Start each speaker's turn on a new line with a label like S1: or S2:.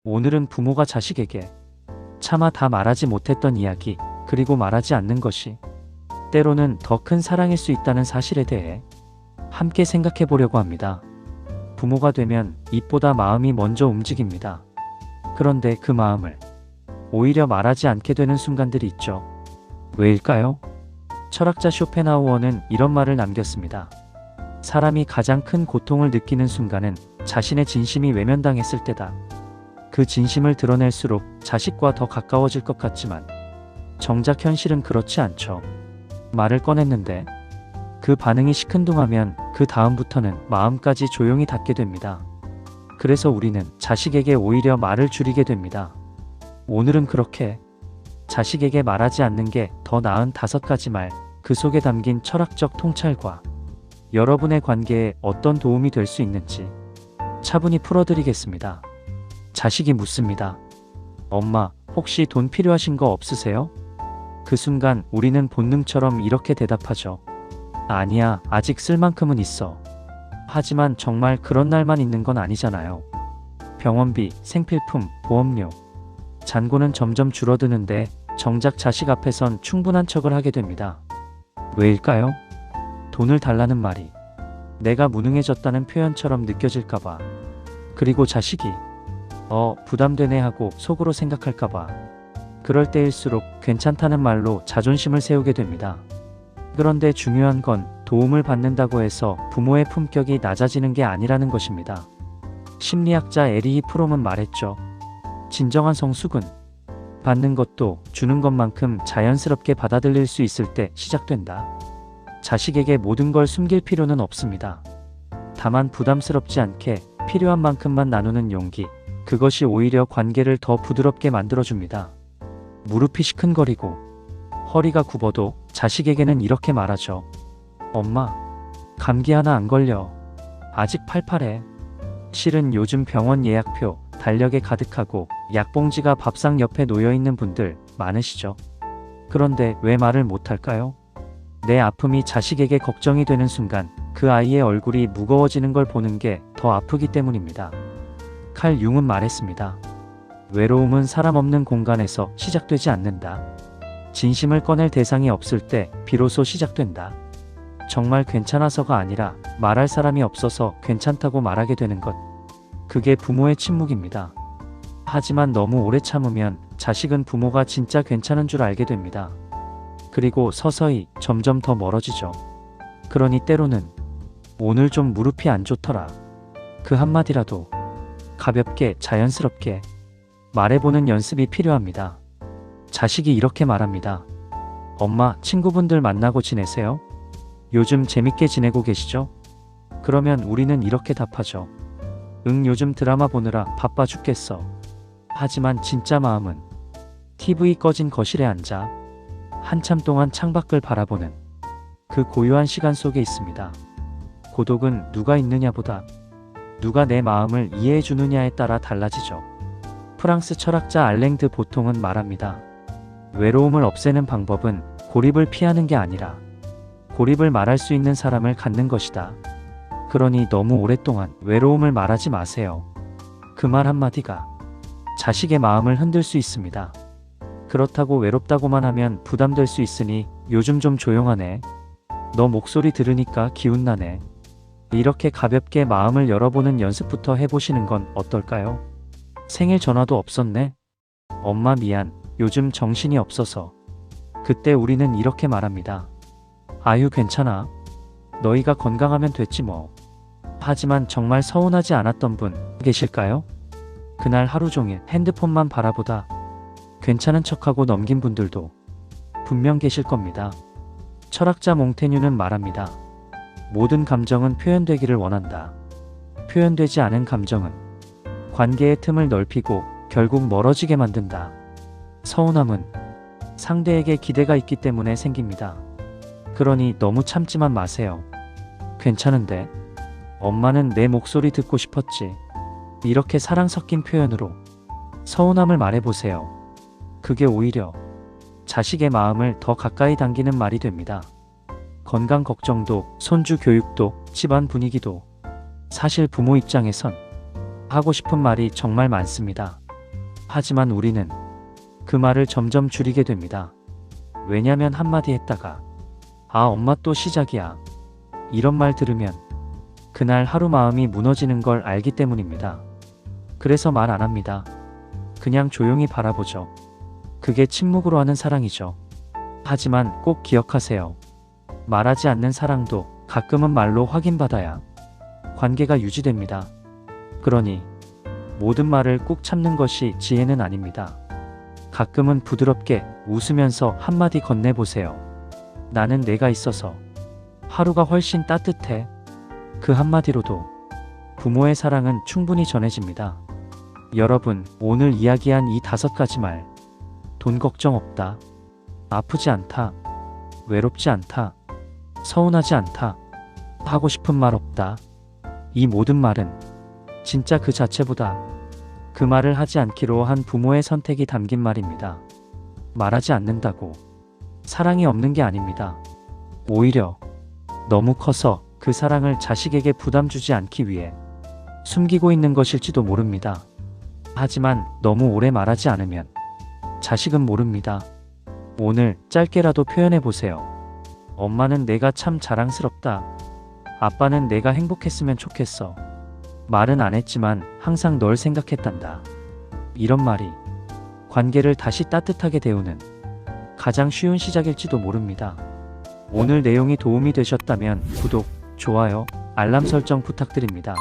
S1: 오늘은 부모가 자식에게 차마 다 말하지 못했던 이야기, 그리고 말하지 않는 것이 때로는 더 큰 사랑일 수 있다는 사실에 대해 함께 생각해 보려고 합니다. 부모가 되면 입보다 마음이 먼저 움직입니다. 그런데 그 마음을 오히려 말하지 않게 되는 순간들이 있죠. 왜일까요? 철학자 쇼펜하우어는 이런 말을 남겼습니다. 사람이 가장 큰 고통을 느끼는 순간은 자신의 진심이 외면당했을 때다. 그 진심을 드러낼수록 자식과 더 가까워질 것 같지만 정작 현실은 그렇지 않죠. 말을 꺼냈는데 그 반응이 시큰둥하면 그 다음부터는 마음까지 조용히 닫게 됩니다. 그래서 우리는 자식에게 오히려 말을 줄이게 됩니다. 오늘은 그렇게 자식에게 말하지 않는 게 더 나은 5가지 말, 그 속에 담긴 철학적 통찰과 여러분의 관계에 어떤 도움이 될 수 있는지 차분히 풀어드리겠습니다. 자식이 묻습니다. 엄마, 혹시 돈 필요하신 거 없으세요? 그 순간 우리는 본능처럼 이렇게 대답하죠. 아니야, 아직 쓸 만큼은 있어. 하지만 정말 그런 날만 있는 건 아니잖아요. 병원비, 생필품, 보험료, 잔고는 점점 줄어드는데 정작 자식 앞에선 충분한 척을 하게 됩니다. 왜일까요? 돈을 달라는 말이 내가 무능해졌다는 표현처럼 느껴질까봐, 그리고 자식이 부담되네 하고 속으로 생각할까봐, 그럴 때일수록 괜찮다는 말로 자존심을 세우게 됩니다. 그런데 중요한 건 도움을 받는다고 해서 부모의 품격이 낮아지는 게 아니라는 것입니다. 심리학자 에리히 프롬은 말했죠. 진정한 성숙은 받는 것도 주는 것만큼 자연스럽게 받아들일 수 있을 때 시작된다. 자식에게 모든 걸 숨길 필요는 없습니다. 다만 부담스럽지 않게 필요한 만큼만 나누는 용기, 그것이 오히려 관계를 더 부드럽게 만들어줍니다. 무릎이 시큰거리고 허리가 굽어도 자식에게는 이렇게 말하죠. 엄마, 감기 하나 안 걸려. 아직 팔팔해. 실은 요즘 병원 예약표 달력에 가득하고 약봉지가 밥상 옆에 놓여있는 분들 많으시죠? 그런데 왜 말을 못할까요? 내 아픔이 자식에게 걱정이 되는 순간 그 아이의 얼굴이 무거워지는 걸 보는 게 더 아프기 때문입니다. 칼 융은 말했습니다. 외로움은 사람 없는 공간에서 시작되지 않는다. 진심을 꺼낼 대상이 없을 때 비로소 시작된다. 정말 괜찮아서가 아니라 말할 사람이 없어서 괜찮다고 말하게 되는 것. 그게 부모의 침묵입니다. 하지만 너무 오래 참으면 자식은 부모가 진짜 괜찮은 줄 알게 됩니다. 그리고 서서히 점점 더 멀어지죠. 그러니 때로는 오늘 좀 무릎이 안 좋더라. 그 한마디라도 가볍게 자연스럽게 말해보는 연습이 필요합니다. 자식이 이렇게 말합니다. 엄마, 친구분들 만나고 지내세요? 요즘 재밌게 지내고 계시죠? 그러면 우리는 이렇게 답하죠. 응, 요즘 드라마 보느라 바빠 죽겠어. 하지만 진짜 마음은 TV 꺼진 거실에 앉아 한참 동안 창밖을 바라보는 그 고요한 시간 속에 있습니다. 고독은 누가 있느냐보다 누가 내 마음을 이해해 주느냐에 따라 달라지죠. 프랑스 철학자 알랭 드 보통은 말합니다. 외로움을 없애는 방법은 고립을 피하는 게 아니라 고립을 말할 수 있는 사람을 갖는 것이다. 그러니 너무 오랫동안 외로움을 말하지 마세요. 그 말 한마디가 자식의 마음을 흔들 수 있습니다. 그렇다고 외롭다고만 하면 부담될 수 있으니 요즘 좀 조용하네. 너 목소리 들으니까 기운나네. 이렇게 가볍게 마음을 열어보는 연습부터 해보시는 건 어떨까요? 생일 전화도 없었네. 엄마 미안. 요즘 정신이 없어서. 그때 우리는 이렇게 말합니다. 아유, 괜찮아. 너희가 건강하면 됐지 뭐. 하지만 정말 서운하지 않았던 분 계실까요? 그날 하루 종일 핸드폰만 바라보다 괜찮은 척하고 넘긴 분들도 분명 계실 겁니다. 철학자 몽테뉴는 말합니다. 모든 감정은 표현되기를 원한다. 표현되지 않은 감정은 관계의 틈을 넓히고 결국 멀어지게 만든다. 서운함은 상대에게 기대가 있기 때문에 생깁니다. 그러니 너무 참지만 마세요. 괜찮은데. 엄마는 내 목소리 듣고 싶었지. 이렇게 사랑 섞인 표현으로 서운함을 말해보세요. 그게 오히려 자식의 마음을 더 가까이 당기는 말이 됩니다. 건강 걱정도, 손주 교육도, 집안 분위기도 사실 부모 입장에선 하고 싶은 말이 정말 많습니다. 하지만 우리는 그 말을 점점 줄이게 됩니다. 왜냐면 한마디 했다가 아, 엄마 또 시작이야, 이런 말 들으면 그날 하루 마음이 무너지는 걸 알기 때문입니다. 그래서 말 안 합니다. 그냥 조용히 바라보죠. 그게 침묵으로 하는 사랑이죠. 하지만 꼭 기억하세요. 말하지 않는 사랑도 가끔은 말로 확인받아야 관계가 유지됩니다. 그러니 모든 말을 꾹 참는 것이 지혜는 아닙니다. 가끔은 부드럽게 웃으면서 한마디 건네보세요. 나는 내가 있어서 하루가 훨씬 따뜻해. 그 한마디로도 부모의 사랑은 충분히 전해집니다. 여러분, 오늘 이야기한 이 5가지 말, 돈 걱정 없다, 아프지 않다, 외롭지 않다, 서운하지 않다, 하고 싶은 말 없다, 이 모든 말은 진짜 그 자체보다 그 말을 하지 않기로 한 부모의 선택이 담긴 말입니다. 말하지 않는다고 사랑이 없는 게 아닙니다. 오히려 너무 커서 그 사랑을 자식에게 부담 주지 않기 위해 숨기고 있는 것일지도 모릅니다. 하지만 너무 오래 말하지 않으면 자식은 모릅니다. 오늘 짧게라도 표현해 보세요. 엄마는 내가 참 자랑스럽다. 아빠는 내가 행복했으면 좋겠어. 말은 안 했지만 항상 널 생각했단다. 이런 말이 관계를 다시 따뜻하게 데우는 가장 쉬운 시작일지도 모릅니다. 오늘 내용이 도움이 되셨다면 구독, 좋아요, 알람 설정 부탁드립니다.